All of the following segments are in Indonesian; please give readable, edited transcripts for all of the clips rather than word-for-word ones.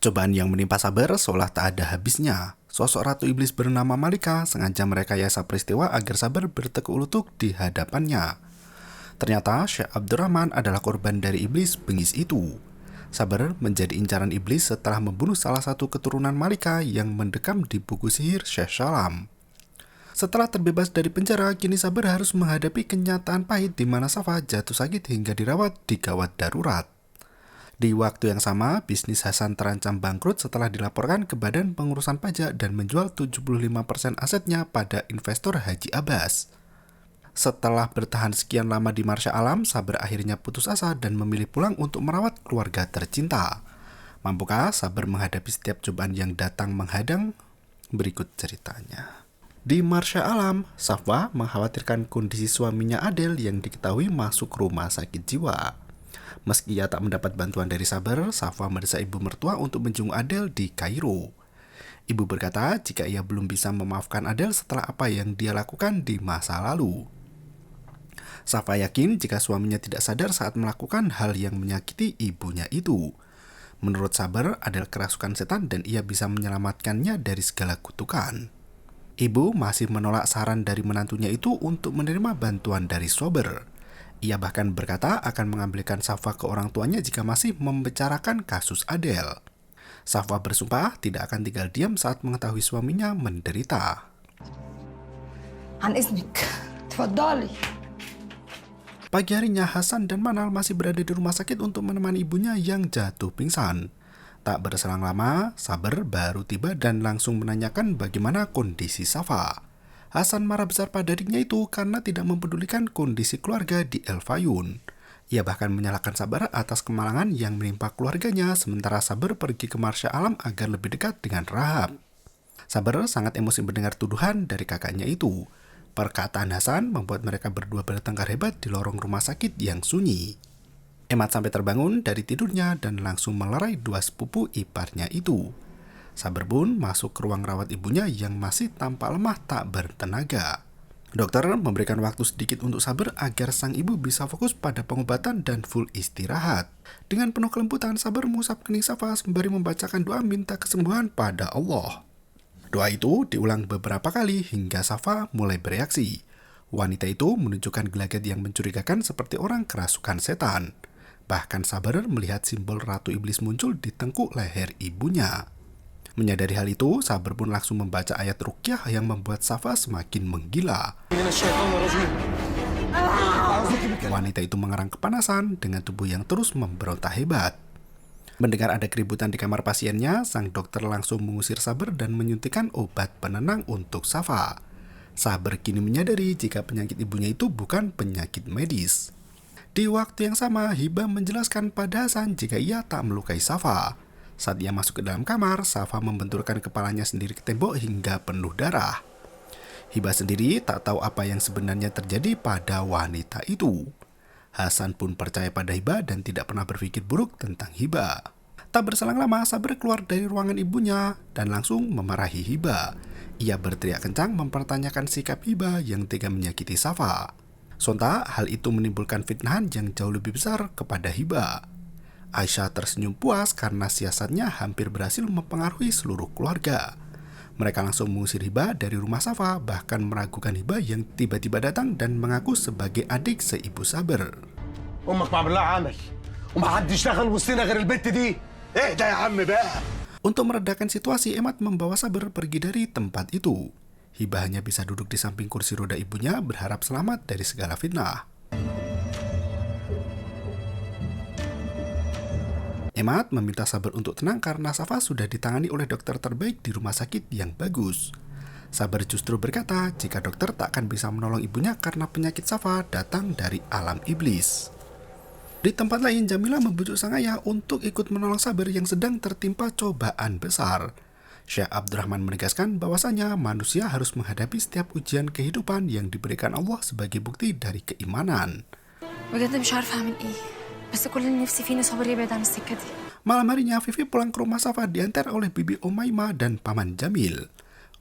Cobaan yang menimpa Sabar seolah tak ada habisnya. Sosok Ratu Iblis bernama Malika sengaja merekayasa peristiwa agar Sabar bertekuk lutut di hadapannya. Ternyata Syekh Abdurrahman adalah korban dari iblis bengis itu. Sabar menjadi incaran iblis setelah membunuh salah satu keturunan Malika yang mendekam di buku sihir Syekh Salam. Setelah terbebas dari penjara, kini Sabar harus menghadapi kenyataan pahit di mana Safa jatuh sakit hingga dirawat di gawat darurat. Di waktu yang sama, bisnis Hasan terancam bangkrut setelah dilaporkan ke Badan Pengurusan Pajak dan menjual 75% asetnya pada investor Haji Abbas. Setelah bertahan sekian lama di Marsya Alam, Sabar akhirnya putus asa dan memilih pulang untuk merawat keluarga tercinta. Mampukah Sabar menghadapi setiap cobaan yang datang menghadang? Berikut ceritanya. Di Marsya Alam, Safa mengkhawatirkan kondisi suaminya Adel yang diketahui masuk rumah sakit jiwa. Meski ia tak mendapat bantuan dari Sabar, Safa mendesak ibu mertua untuk menjenguk Adel di Kairo. Ibu berkata jika ia belum bisa memaafkan Adel setelah apa yang dia lakukan di masa lalu. Safa yakin jika suaminya tidak sadar saat melakukan hal yang menyakiti ibunya itu. Menurut Sabar, Adel kerasukan setan dan ia bisa menyelamatkannya dari segala kutukan. Ibu masih menolak saran dari menantunya itu untuk menerima bantuan dari Sabar. Ia bahkan berkata akan mengambilkan Safa ke orang tuanya jika masih membicarakan kasus Adel. Safa bersumpah tidak akan tinggal diam saat mengetahui suaminya menderita. عن إذنك تفضلي. Pagi harinya Hasan dan Manal masih berada di rumah sakit untuk menemani ibunya yang jatuh pingsan. Tak berselang lama, Sabar baru tiba dan langsung menanyakan bagaimana kondisi Safa. Hasan marah besar pada adiknya itu karena tidak mempedulikan kondisi keluarga di El Fayun. Ia bahkan menyalahkan Sabar atas kemalangan yang menimpa keluarganya, sementara Sabar pergi ke Marsya Alam agar lebih dekat dengan Rahab. Sabar sangat emosi mendengar tuduhan dari kakaknya itu. Perkataan Hasan membuat mereka berdua bertengkar hebat di lorong rumah sakit yang sunyi. Emat sampai terbangun dari tidurnya dan langsung melerai dua sepupu iparnya itu. Sabar pun masuk ke ruang rawat ibunya yang masih tampak lemah tak bertenaga. Dokter memberikan waktu sedikit untuk Sabar agar sang ibu bisa fokus pada pengobatan dan full istirahat. Dengan penuh kelembutan, Sabar mengusap kening Safa sembari membacakan doa minta kesembuhan pada Allah. Doa itu diulang beberapa kali hingga Safa mulai bereaksi. Wanita itu menunjukkan gelagat yang mencurigakan seperti orang kerasukan setan. Bahkan Sabar melihat simbol Ratu Iblis muncul di tengkuk leher ibunya. Menyadari hal itu, Sabar pun langsung membaca ayat ruqyah yang membuat Safa semakin menggila. Wanita itu mengerang kepanasan dengan tubuh yang terus memberontak hebat. Mendengar ada keributan di kamar pasiennya, sang dokter langsung mengusir Sabar dan menyuntikkan obat penenang untuk Safa. Sabar kini menyadari jika penyakit ibunya itu bukan penyakit medis. Di waktu yang sama, Hibah menjelaskan pada Hasan jika ia tak melukai Safa. Saat ia masuk ke dalam kamar, Safa membenturkan kepalanya sendiri ke tembok hingga penuh darah. Hibah sendiri tak tahu apa yang sebenarnya terjadi pada wanita itu. Hasan pun percaya pada Hibah dan tidak pernah berpikir buruk tentang Hibah. Tak berselang lama, Sabar keluar dari ruangan ibunya dan langsung memarahi Hibah. Ia berteriak kencang mempertanyakan sikap Hibah yang tega menyakiti Safa. Sontak, hal itu menimbulkan fitnahan yang jauh lebih besar kepada Hibah. Aisyah tersenyum puas karena siasatnya hampir berhasil mempengaruhi seluruh keluarga. Mereka langsung mengusir Hibah dari rumah Safa, bahkan meragukan Hibah yang tiba-tiba datang dan mengaku sebagai adik seibu Sabar. Untuk meredakan situasi, Emat membawa Sabar pergi dari tempat itu. Hibah hanya bisa duduk di samping kursi roda ibunya berharap selamat dari segala fitnah. Emat meminta Sabar untuk tenang karena Safa sudah ditangani oleh dokter terbaik di rumah sakit yang bagus. Sabar justru berkata jika dokter tak akan bisa menolong ibunya karena penyakit Safa datang dari alam iblis. Di tempat lain, Jamilah membujuk sang ayah untuk ikut menolong Sabar yang sedang tertimpa cobaan besar. Syekh Abdurrahman menegaskan bahwasanya manusia harus menghadapi setiap ujian kehidupan yang diberikan Allah sebagai bukti dari keimanan. Malam harinya, Vivi pulang ke rumah Safa diantar oleh Bibi Umaymah dan Paman Jamil.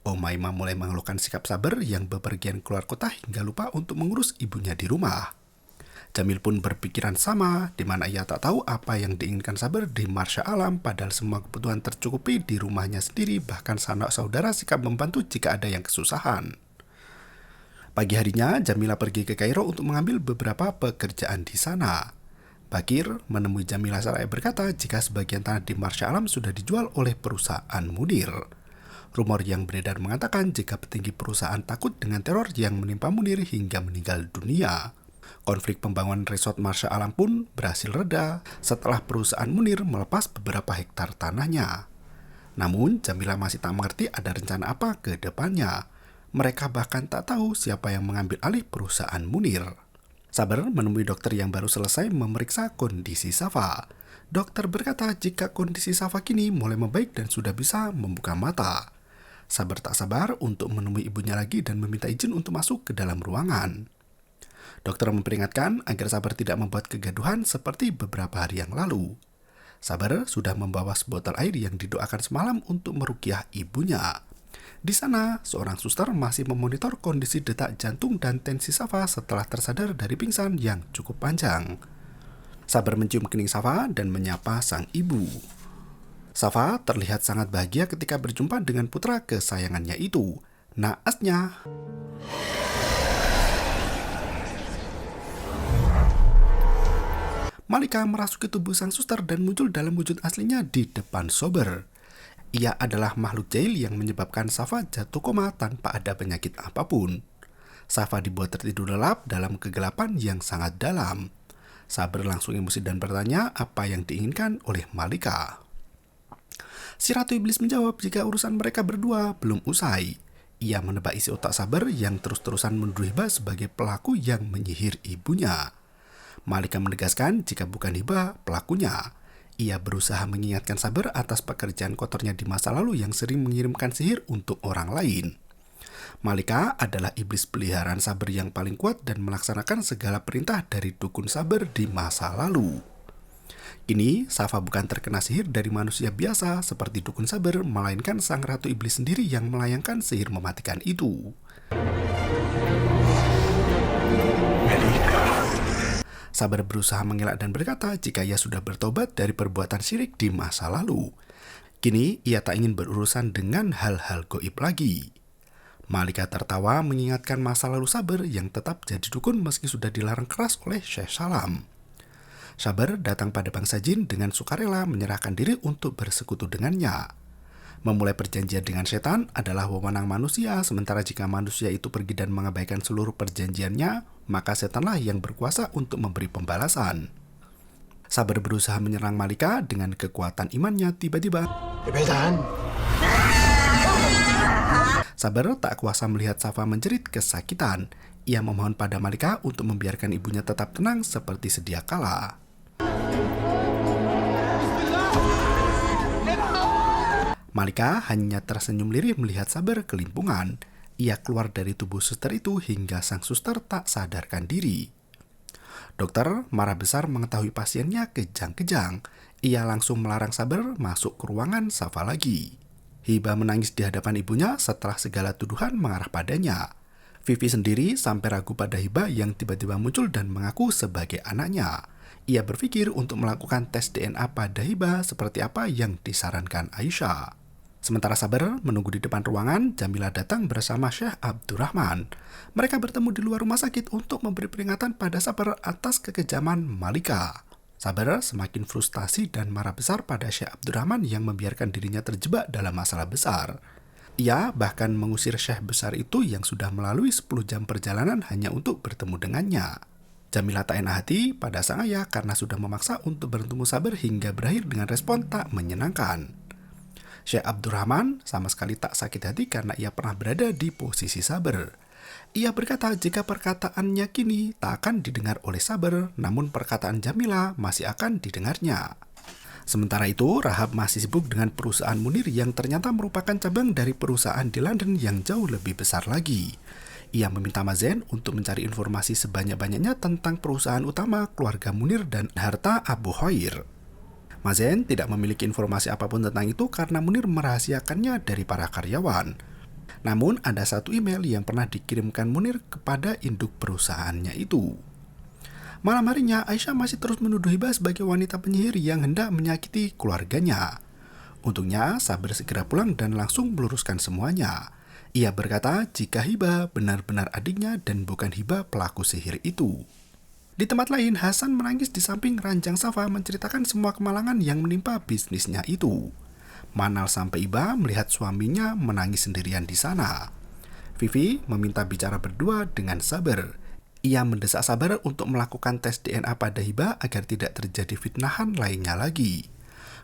Umaymah mulai mengeluhkan sikap Sabar yang bepergian keluar kota hingga lupa untuk mengurus ibunya di rumah. Jamil pun berpikiran sama, di mana ia tak tahu apa yang diinginkan Sabar di Marsya Alam, padahal semua kebutuhan tercukupi di rumahnya sendiri, bahkan sanak saudara sikap membantu jika ada yang kesusahan. Pagi harinya, Jamila pergi ke Kairo untuk mengambil beberapa pekerjaan di sana. Bakir menemui Jamila seraya berkata jika sebagian tanah di Marsya Alam sudah dijual oleh perusahaan Munir. Rumor yang beredar mengatakan jika petinggi perusahaan takut dengan teror yang menimpa Munir hingga meninggal dunia. Konflik pembangunan resort Marsya Alam pun berhasil reda setelah perusahaan Munir melepas beberapa hektar tanahnya. Namun, Jamila masih tak mengerti ada rencana apa ke depannya. Mereka bahkan tak tahu siapa yang mengambil alih perusahaan Munir. Sabar menemui dokter yang baru selesai memeriksa kondisi Safa. Dokter berkata jika kondisi Safa kini mulai membaik dan sudah bisa membuka mata. Sabar tak sabar untuk menemui ibunya lagi dan meminta izin untuk masuk ke dalam ruangan. Dokter memperingatkan agar Sabar tidak membuat kegaduhan seperti beberapa hari yang lalu. Sabar sudah membawa sebotol air yang didoakan semalam untuk meruqyah ibunya. Di sana, seorang suster masih memonitor kondisi detak jantung dan tensi Safa setelah tersadar dari pingsan yang cukup panjang. Sabar mencium kening Safa dan menyapa sang ibu. Safa terlihat sangat bahagia ketika berjumpa dengan putra kesayangannya itu, naasnya. Malika merasuki tubuh sang suster dan muncul dalam wujud aslinya di depan Sabar. Ia adalah makhluk jahil yang menyebabkan Safa jatuh koma tanpa ada penyakit apapun. Safa dibuat tertidur lelap dalam kegelapan yang sangat dalam. Sabar langsung emosi dan bertanya apa yang diinginkan oleh Malika. Si Ratu Iblis menjawab jika urusan mereka berdua belum usai. Ia menebak isi otak Sabar yang terus-terusan menuduh Hiba sebagai pelaku yang menyihir ibunya. Malika menegaskan jika bukan Hiba pelakunya. Ia berusaha mengingatkan Sabar atas pekerjaan kotornya di masa lalu yang sering mengirimkan sihir untuk orang lain. Malika adalah iblis peliharaan Sabar yang paling kuat dan melaksanakan segala perintah dari dukun Sabar di masa lalu. Kini, Safa bukan terkena sihir dari manusia biasa seperti dukun Sabar, melainkan sang Ratu Iblis sendiri yang melayangkan sihir mematikan itu. Sabar berusaha mengelak dan berkata jika ia sudah bertobat dari perbuatan syirik di masa lalu. Kini ia tak ingin berurusan dengan hal-hal goib lagi. Malika tertawa mengingatkan masa lalu Sabar yang tetap jadi dukun meski sudah dilarang keras oleh Syekh Salam. Sabar datang pada bangsa jin dengan sukarela menyerahkan diri untuk bersekutu dengannya. Memulai perjanjian dengan setan adalah wewenang manusia, sementara jika manusia itu pergi dan mengabaikan seluruh perjanjiannya, maka setanlah yang berkuasa untuk memberi pembalasan. Sabar berusaha menyerang Malika dengan kekuatan imannya tiba-tiba. Sabar tak kuasa melihat Safa menjerit kesakitan. Ia memohon pada Malika untuk membiarkan ibunya tetap tenang seperti sedia kala. Malika hanya tersenyum lirih melihat Sabar kelimpungan. Ia keluar dari tubuh suster itu hingga sang suster tak sadarkan diri. Dokter marah besar mengetahui pasiennya kejang-kejang. Ia langsung melarang Sabar masuk ke ruangan Safa lagi. Hiba menangis di hadapan ibunya setelah segala tuduhan mengarah padanya. Vivi sendiri sampai ragu pada Hiba yang tiba-tiba muncul dan mengaku sebagai anaknya. Ia berpikir untuk melakukan tes DNA pada Hiba seperti apa yang disarankan Aisyah. Sementara Sabar menunggu di depan ruangan, Jamila datang bersama Syekh Abdurrahman. Mereka bertemu di luar rumah sakit untuk memberi peringatan pada Sabar atas kekejaman Malika. Sabar semakin frustasi dan marah besar pada Syekh Abdurrahman yang membiarkan dirinya terjebak dalam masalah besar. Ia bahkan mengusir Syekh besar itu yang sudah melalui 10 jam perjalanan hanya untuk bertemu dengannya. Jamila tak enak hati pada sang ayah karena sudah memaksa untuk bertemu Sabar hingga berakhir dengan respon tak menyenangkan. Syekh Abdurrahman sama sekali tak sakit hati karena ia pernah berada di posisi Sabar. Ia berkata jika perkataannya kini tak akan didengar oleh Sabar, namun perkataan Jamila masih akan didengarnya. Sementara itu, Rahab masih sibuk dengan perusahaan Munir yang ternyata merupakan cabang dari perusahaan di London yang jauh lebih besar lagi. Ia meminta Mazen untuk mencari informasi sebanyak-banyaknya tentang perusahaan utama keluarga Munir dan harta Abu Khair. Mazen tidak memiliki informasi apapun tentang itu karena Munir merahasiakannya dari para karyawan. Namun ada satu email yang pernah dikirimkan Munir kepada induk perusahaannya itu. Malam harinya, Aisyah masih terus menuduh Hibah sebagai wanita penyihir yang hendak menyakiti keluarganya. Untungnya, Sabar segera pulang dan langsung meluruskan semuanya. Ia berkata jika Hibah benar-benar adiknya dan bukan Hibah pelaku sihir itu. Di tempat lain, Hasan menangis di samping ranjang Safa menceritakan semua kemalangan yang menimpa bisnisnya itu. Manal sampai iba melihat suaminya menangis sendirian di sana. Vivi meminta bicara berdua dengan Sabar. Ia mendesak Sabar untuk melakukan tes DNA pada Hibah agar tidak terjadi fitnahan lainnya lagi.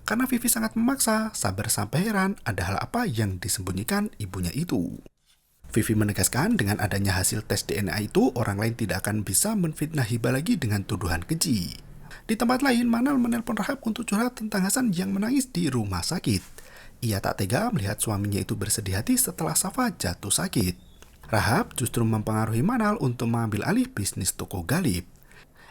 Karena Vivi sangat memaksa, Sabar sampai heran ada hal apa yang disembunyikan ibunya itu. Vivi menegaskan dengan adanya hasil tes DNA itu, orang lain tidak akan bisa menfitnah Hibah lagi dengan tuduhan keji. Di tempat lain, Manal menelpon Rahab untuk curhat tentang Hasan yang menangis di rumah sakit. Ia tak tega melihat suaminya itu bersedih hati setelah Safa jatuh sakit. Rahab justru mempengaruhi Manal untuk mengambil alih bisnis toko Galib.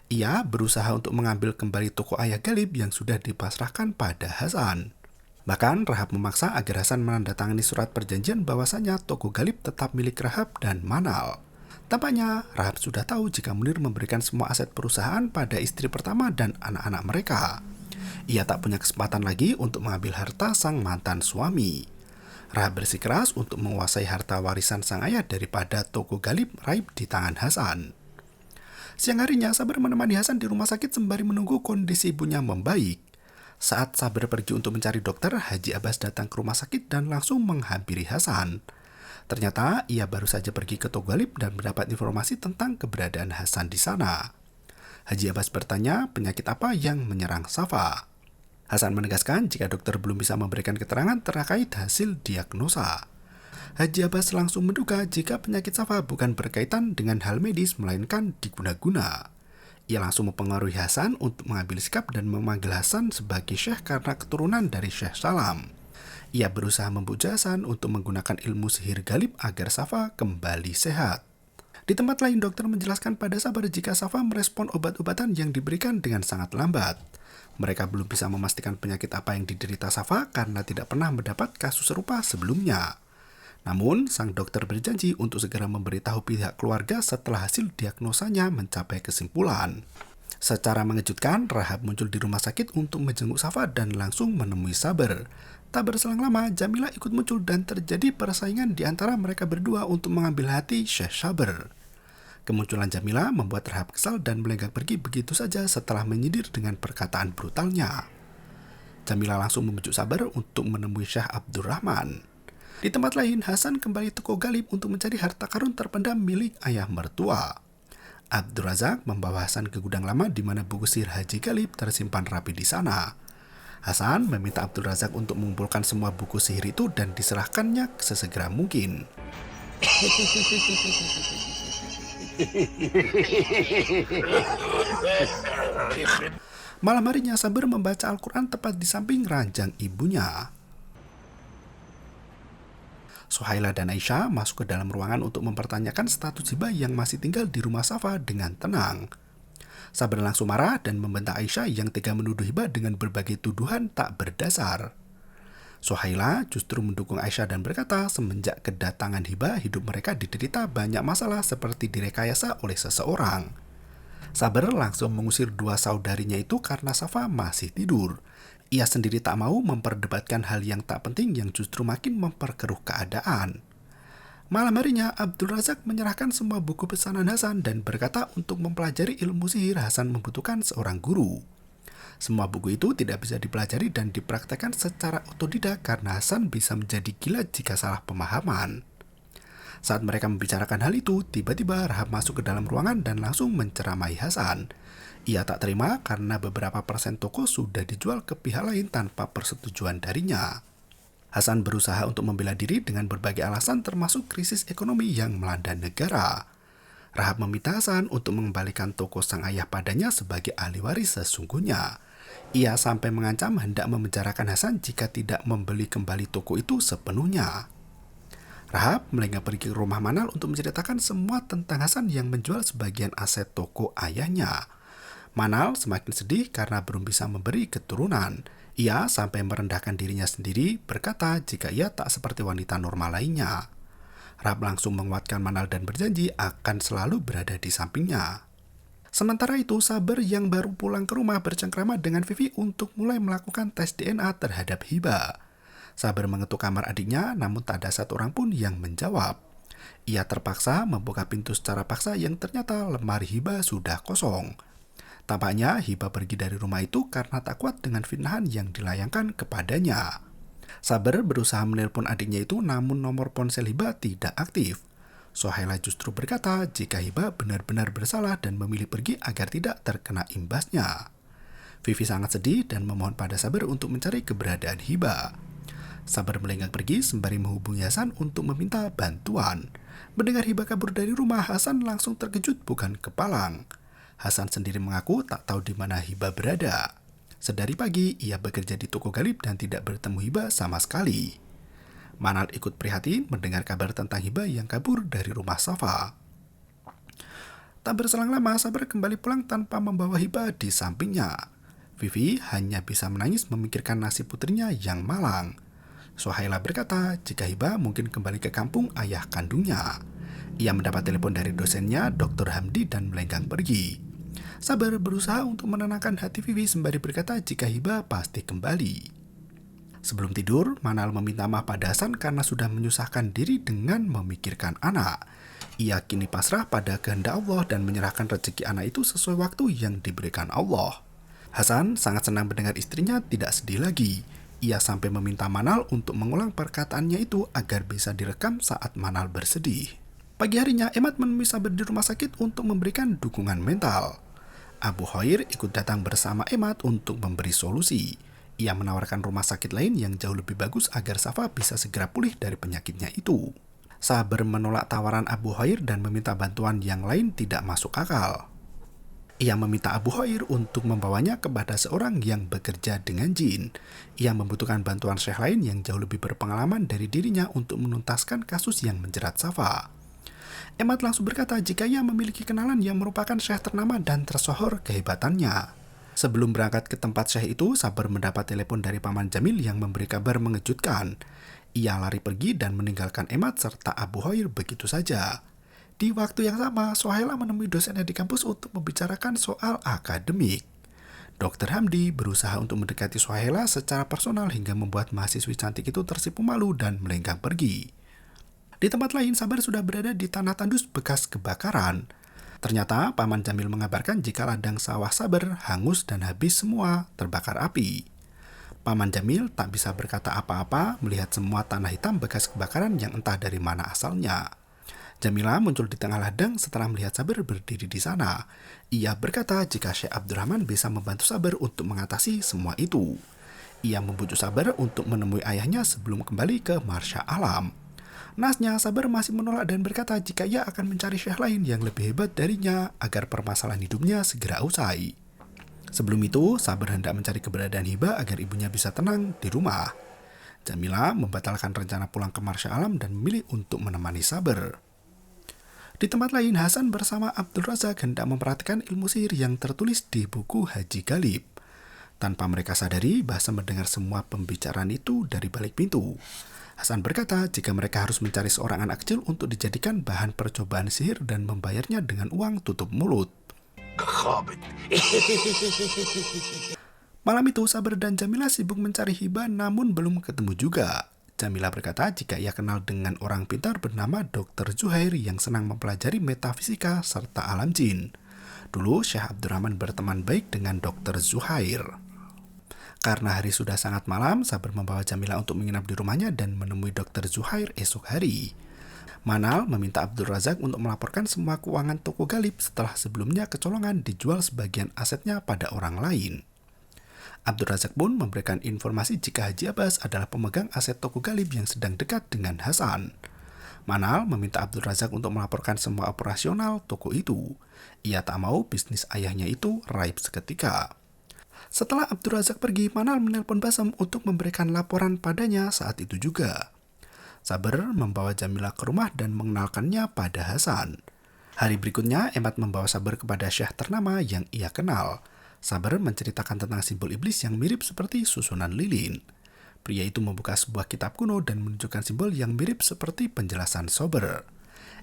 Ia berusaha untuk mengambil kembali toko ayah Galib yang sudah dipasrahkan pada Hasan. Bahkan Rahab memaksa agar Hasan menandatangani surat perjanjian bahwasanya toko Galib tetap milik Rahab dan Manal. Tampaknya Rahab sudah tahu jika Munir memberikan semua aset perusahaan pada istri pertama dan anak-anak mereka. Ia tak punya kesempatan lagi untuk mengambil harta sang mantan suami. Rahab bersikeras untuk menguasai harta warisan sang ayah daripada toko Galib raib di tangan Hasan. Siang harinya, Sabar menemani Hasan di rumah sakit sembari menunggu kondisi ibunya membaik. Saat Sabar pergi untuk mencari dokter, Haji Abbas datang ke rumah sakit dan langsung menghampiri Hasan. Ternyata ia baru saja pergi ke toko Galib dan mendapat informasi tentang keberadaan Hasan di sana. Haji Abbas bertanya penyakit apa yang menyerang Safa. Hasan menegaskan jika dokter belum bisa memberikan keterangan terkait hasil diagnosa. Haji Abbas langsung menduga jika penyakit Safa bukan berkaitan dengan hal medis melainkan diguna-guna. Ia langsung mempengaruhi Hasan untuk mengambil sikap dan memanggil Hasan sebagai syekh karena keturunan dari Syekh Salam. Ia berusaha membujuk Hasan untuk menggunakan ilmu sihir Galib agar Safa kembali sehat. Di tempat lain, dokter menjelaskan pada Sabar jika Safa merespon obat-obatan yang diberikan dengan sangat lambat. Mereka belum bisa memastikan penyakit apa yang diderita Safa karena tidak pernah mendapat kasus serupa sebelumnya. Namun, sang dokter berjanji untuk segera memberitahu pihak keluarga setelah hasil diagnosanya mencapai kesimpulan. Secara mengejutkan, Rahab muncul di rumah sakit untuk menjenguk Safa dan langsung menemui Sabar. Tak berselang lama, Jamila ikut muncul dan terjadi persaingan di antara mereka berdua untuk mengambil hati Syekh Sabar. Kemunculan Jamila membuat Rahab kesal dan melenggang pergi begitu saja setelah menyindir dengan perkataan brutalnya. Jamila langsung membujuk Sabar untuk menemui Syekh Abdurrahman. Di tempat lain, Hasan kembali toko Galib untuk mencari harta karun terpendam milik ayah mertua. Abdur Razak membawa Hasan ke gudang lama di mana buku sihir Haji Galib tersimpan rapi di sana. Hasan meminta Abdur Razak untuk mengumpulkan semua buku sihir itu dan diserahkannya sesegera mungkin. Malam harinya, Sabar membaca Al-Quran tepat di samping ranjang ibunya. Suhaila dan Aisyah masuk ke dalam ruangan untuk mempertanyakan status Hibah yang masih tinggal di rumah Safa dengan tenang. Sabar langsung marah dan membentak Aisyah yang tega menuduh Hibah dengan berbagai tuduhan tak berdasar. Suhaila justru mendukung Aisyah dan berkata semenjak kedatangan Hibah, hidup mereka diderita banyak masalah seperti direkayasa oleh seseorang. Sabar langsung mengusir dua saudarinya itu karena Safa masih tidur. Ia sendiri tak mau memperdebatkan hal yang tak penting yang justru makin memperkeruh keadaan. Malam harinya, Abdul Razak menyerahkan semua buku pesanan Hasan dan berkata untuk mempelajari ilmu sihir Hasan membutuhkan seorang guru. Semua buku itu tidak bisa dipelajari dan dipraktekkan secara otodidak karena Hasan bisa menjadi gila jika salah pemahaman. Saat mereka membicarakan hal itu, tiba-tiba Rahab masuk ke dalam ruangan dan langsung menceramai Hasan. Ia tak terima karena beberapa persen toko sudah dijual ke pihak lain tanpa persetujuan darinya. Hasan berusaha untuk membela diri dengan berbagai alasan termasuk krisis ekonomi yang melanda negara. Rahab meminta Hasan untuk mengembalikan toko sang ayah padanya sebagai ahli waris sesungguhnya. Ia sampai mengancam hendak memenjarakan Hasan jika tidak membeli kembali toko itu sepenuhnya. Rahab melenggang pergi ke rumah Manal untuk menceritakan semua tentang Hasan yang menjual sebagian aset toko ayahnya. Manal semakin sedih karena belum bisa memberi keturunan. Ia sampai merendahkan dirinya sendiri, berkata jika ia tak seperti wanita normal lainnya. Rahab langsung menguatkan Manal dan berjanji akan selalu berada di sampingnya. Sementara itu, Saber yang baru pulang ke rumah bercengkrama dengan Vivi untuk mulai melakukan tes DNA terhadap Hiba. Saber mengetuk kamar adiknya, namun tak ada satu orang pun yang menjawab. Ia terpaksa membuka pintu secara paksa yang ternyata lemari Hiba sudah kosong. Tampaknya Hiba pergi dari rumah itu karena tak kuat dengan fitnahan yang dilayangkan kepadanya. Saber berusaha menelpon adiknya itu, namun nomor ponsel Hiba tidak aktif. Sohaila justru berkata jika Hiba benar-benar bersalah dan memilih pergi agar tidak terkena imbasnya. Vivi sangat sedih dan memohon pada Saber untuk mencari keberadaan Hiba. Saber melenggang pergi sembari menghubungi Hasan untuk meminta bantuan. Mendengar Hiba kabur dari rumah, Hasan langsung terkejut bukan kepalang. Hasan sendiri mengaku tak tahu di mana Hiba berada. Sedari pagi, ia bekerja di toko Galib dan tidak bertemu Hiba sama sekali. Manal ikut prihatin mendengar kabar tentang Hiba yang kabur dari rumah Safa. Tak berselang lama, Saber kembali pulang tanpa membawa Hiba di sampingnya. Vivi hanya bisa menangis memikirkan nasib putrinya yang malang. Sohaila berkata jika Hiba mungkin kembali ke kampung ayah kandungnya. Ia mendapat telepon dari dosennya, Dr. Hamdi, dan melenggang pergi. Saber berusaha untuk menenangkan hati Vivi sembari berkata jika Hiba pasti kembali. Sebelum tidur, Manal meminta maaf pada Hasan karena sudah menyusahkan diri dengan memikirkan anak. Ia kini pasrah pada kehendak Allah dan menyerahkan rezeki anak itu sesuai waktu yang diberikan Allah. Hasan sangat senang mendengar istrinya tidak sedih lagi. Ia sampai meminta Manal untuk mengulang perkataannya itu agar bisa direkam saat Manal bersedih. Pagi harinya, Emad menemui Saber di rumah sakit untuk memberikan dukungan mental. Abu Khair ikut datang bersama Emad untuk memberi solusi. Ia menawarkan rumah sakit lain yang jauh lebih bagus agar Safa bisa segera pulih dari penyakitnya itu. Saber menolak tawaran Abu Khair dan meminta bantuan yang lain tidak masuk akal. Ia meminta Abu Khair untuk membawanya kepada seorang yang bekerja dengan jin. Ia membutuhkan bantuan syekh lain yang jauh lebih berpengalaman dari dirinya untuk menuntaskan kasus yang menjerat Safa. Emad langsung berkata jika ia memiliki kenalan yang merupakan syekh ternama dan tersohor kehebatannya. Sebelum berangkat ke tempat syekh itu, Saber mendapat telepon dari Paman Jamil yang memberi kabar mengejutkan. Ia lari pergi dan meninggalkan Emad serta Abu Khair begitu saja. Di waktu yang sama, Sohaila menemui dosennya di kampus untuk membicarakan soal akademik. Dr. Hamdi berusaha untuk mendekati Sohaila secara personal hingga membuat mahasiswi cantik itu tersipu malu dan melenggang pergi. Di tempat lain, Sabar sudah berada di tanah tandus bekas kebakaran. Ternyata Paman Jamil mengabarkan jika ladang sawah Sabar hangus dan habis semua terbakar api. Paman Jamil tak bisa berkata apa-apa melihat semua tanah hitam bekas kebakaran yang entah dari mana asalnya. Jamila muncul di tengah ladang setelah melihat Sabar berdiri di sana. Ia berkata jika Syekh Abdurrahman bisa membantu Sabar untuk mengatasi semua itu. Ia membujuk Sabar untuk menemui ayahnya sebelum kembali ke Marsya Alam. Nasnya, Sabar masih menolak dan berkata jika ia akan mencari syekh lain yang lebih hebat darinya agar permasalahan hidupnya segera usai. Sebelum itu, Sabar hendak mencari keberadaan Hiba agar ibunya bisa tenang di rumah. Jamila membatalkan rencana pulang ke Marsya Alam dan memilih untuk menemani Sabar. Di tempat lain, Hasan bersama Abdul Razak hendak memperhatikan ilmu sihir yang tertulis di buku Haji Galib. Tanpa mereka sadari, Bahasa mendengar semua pembicaraan itu dari balik pintu. Hasan berkata jika mereka harus mencari seorang anak kecil untuk dijadikan bahan percobaan sihir dan membayarnya dengan uang tutup mulut. Malam itu, Sabar dan Jamila sibuk mencari Hiba namun belum ketemu juga. Jamila berkata jika ia kenal dengan orang pintar bernama Dr. Zuhair yang senang mempelajari metafisika serta alam jin. Dulu, Syekh Abdurrahman berteman baik dengan Dr. Zuhair. Karena hari sudah sangat malam, Sabar membawa Jamila untuk menginap di rumahnya dan menemui Dr. Zuhair esok hari. Manal meminta Abdul Razak untuk melaporkan semua keuangan toko Galib setelah sebelumnya kecolongan dijual sebagian asetnya pada orang lain. Abdul Razak pun memberikan informasi jika Haji Abbas adalah pemegang aset toko Galib yang sedang dekat dengan Hasan. Manal meminta Abdul Razak untuk melaporkan semua operasional toko itu. Ia tak mau bisnis ayahnya itu raib seketika. Setelah Abdul Razak pergi, Manal menelpon Basem untuk memberikan laporan padanya saat itu juga. Sabar membawa Jamila ke rumah dan mengenalkannya pada Hasan. Hari berikutnya, Emad membawa Sabar kepada syekh ternama yang ia kenal. Sabar menceritakan tentang simbol iblis yang mirip seperti susunan lilin. Pria itu membuka sebuah kitab kuno dan menunjukkan simbol yang mirip seperti penjelasan Sabar.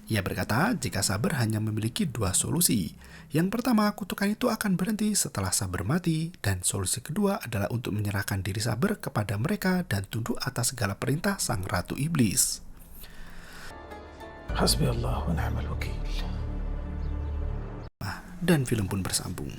Ia berkata jika Saber hanya memiliki dua solusi. Yang pertama, kutukan itu akan berhenti setelah Saber mati, dan solusi kedua adalah untuk menyerahkan diri Saber kepada mereka dan tunduk atas segala perintah sang Ratu Iblis. حسبي الله ونعم الوكيل. Dan film pun bersambung.